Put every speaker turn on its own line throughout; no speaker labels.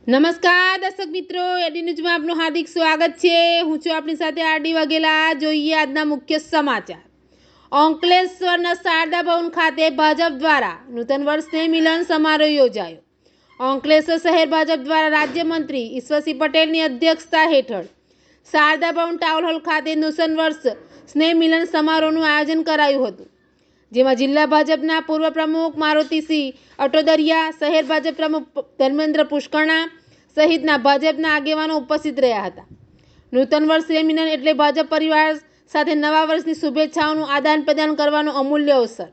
નમસ્કાર દર્શક મિત્રો, એડી ન્યૂઝમાં આપનું હાર્દિક સ્વાગત છે। હું છું આપની સાથે આરડી વાઘેલા। જોઈએ આજના મુખ્ય સમાચાર। અંકલેશ્વરના શારદા ભવન ખાતે ભાજપ દ્વારા નૂતન વર્ષ સ્નેહ મિલન સમારોહ યોજાયો। અંકલેશ્વર શહેર ભાજપ દ્વારા રાજ્યમંત્રી ઈશ્વરસિંહ પટેલની અધ્યક્ષતા હેઠળ શારદા ભવન ટાઉન હોલ ખાતે નૂતન વર્ષ સ્નેહ મિલન સમારોહનું આયોજન કરાયું હતું, જેમાં જિલ્લા ભાજપના પૂર્વ પ્રમુખ મારુતિસિંહ અટોદરિયા, શહેર ભાજપ પ્રમુખ ધર્મેન્દ્ર પુષ્કરણા સહિતના ભાજપના આગેવાનો ઉપસ્થિત રહ્યા હતા। નૂતન વર્ષ સ્નેહ મિલન એટલે ભાજપ પરિવાર સાથે નવા વર્ષની શુભેચ્છાઓનું આદાન પ્રદાન કરવાનો અમૂલ્ય અવસર।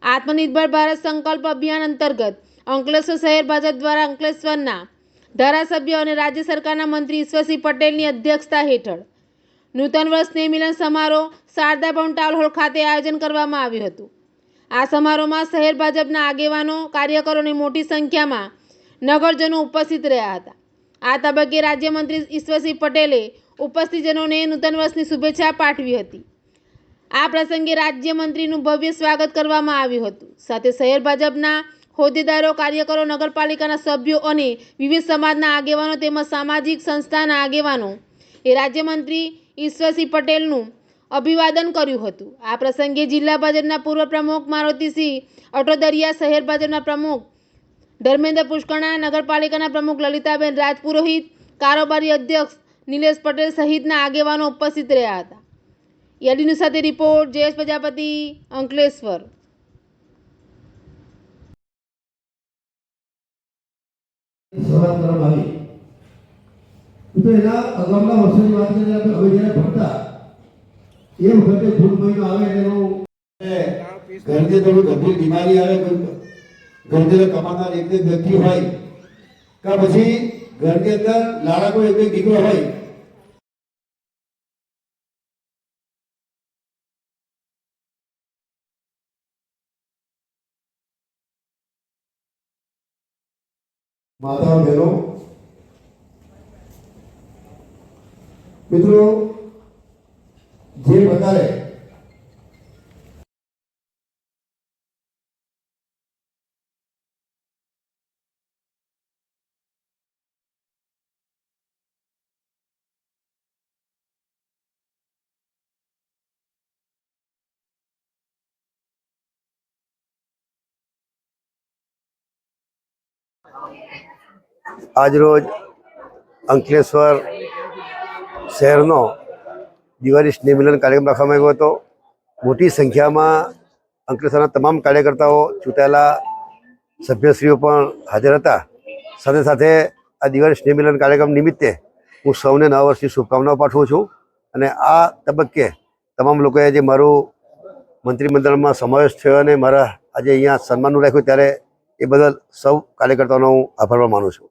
આત્મનિર્ભર ભારત સંકલ્પ અભિયાન અંતર્ગત અંકલેશ્વર શહેર ભાજપ દ્વારા અંકલેશ્વરના ધારાસભ્ય અને રાજ્ય સરકારના મંત્રી ઈશ્વરસિંહ પટેલની અધ્યક્ષતા હેઠળ નૂતન વર્ષ સ્નેહ મિલન સમારોહ શારદા ભવન ટાઉન હોલ ખાતે આયોજન કરવામાં આવ્યું હતું। આ સમારોહમાં શહેર ભાજપના આગેવાનો, કાર્યકરોની મોટી સંખ્યામાં નગરજનો ઉપસ્થિત રહ્યા હતા। આ તબક્કે રાજ્યમંત્રી ઈશ્વરસિંહ પટેલે ઉપસ્થિતજનોને નૂતન વર્ષની શુભેચ્છા પાઠવી હતી। આ પ્રસંગે રાજ્યમંત્રીનું ભવ્ય સ્વાગત કરવામાં આવ્યું હતું। સાથે શહેર ભાજપના હોદ્દેદારો, કાર્યકરો, નગરપાલિકાના સભ્યો અને વિવિધ સમાજના આગેવાનો તેમજ સામાજિક સંસ્થાના આગેવાનો એ રાજ્યમંત્રી ઈશ્વરસિંહ પટેલનું અભિવાદન કર્યું હતું। આ પ્રસંગે જિલ્લા ભાજપના પૂર્વ પ્રમુખ મારુતિસિંહ અટોદરિયા, શહેર ભાજપના પ્રમુખ ધર્મેન્દ્ર પુષ્કરણા, નગરપાલિકાના પ્રમુખ લલિતાબેન રાજપુરોહિત, કારોબારી અધ્યક્ષ નિલેશ પટેલ સહિતના આગેવાનો ઉપસ્થિત રહ્યા હતા। એડીન્યૂઝ સાથે રિપોર્ટ જયેશ પ્રજાપતિ, અંકલેશ્વર।
તો એના અગાઉના વર્ષોની વાત કરીએ આપણે, હવે જ્યારે ભણતા એ વખતે જૂન મહિનો આવે એનો ઘરની થોડી ગંભીર બીમારી આવે, કોઈ ઘરની કમાનાર એક વ્યક્તિ હોય કે પછી ઘરની અંદર લાડકો એક દીકરો હોય, માતાઓ બહેનો મિત્રો જે પ્રકારે
આજરોજ અંકલેશ્વર શહેરનો દિવાળી સ્નેહ મિલન કાર્યક્રમ રાખવામાં આવ્યો હતો। મોટી સંખ્યામાં અંકલેશ્વરના તમામ કાર્યકર્તાઓ, ચૂંટાયેલા સભ્યશ્રીઓ પણ હાજર હતા। સાથે સાથે આ દિવાળી સ્નેહ મિલન કાર્યક્રમ નિમિત્તે હું સૌને નવા વર્ષની શુભકામનાઓ પાઠવું છું અને આ તબક્કે તમામ લોકોએ જે મારું મંત્રીમંડળમાં સમાવેશ થયો અને મારા આજે અહીંયા સન્માનનું રાખ્યું ત્યારે એ બદલ સૌ કાર્યકર્તાઓનો હું આભાર માનું છું।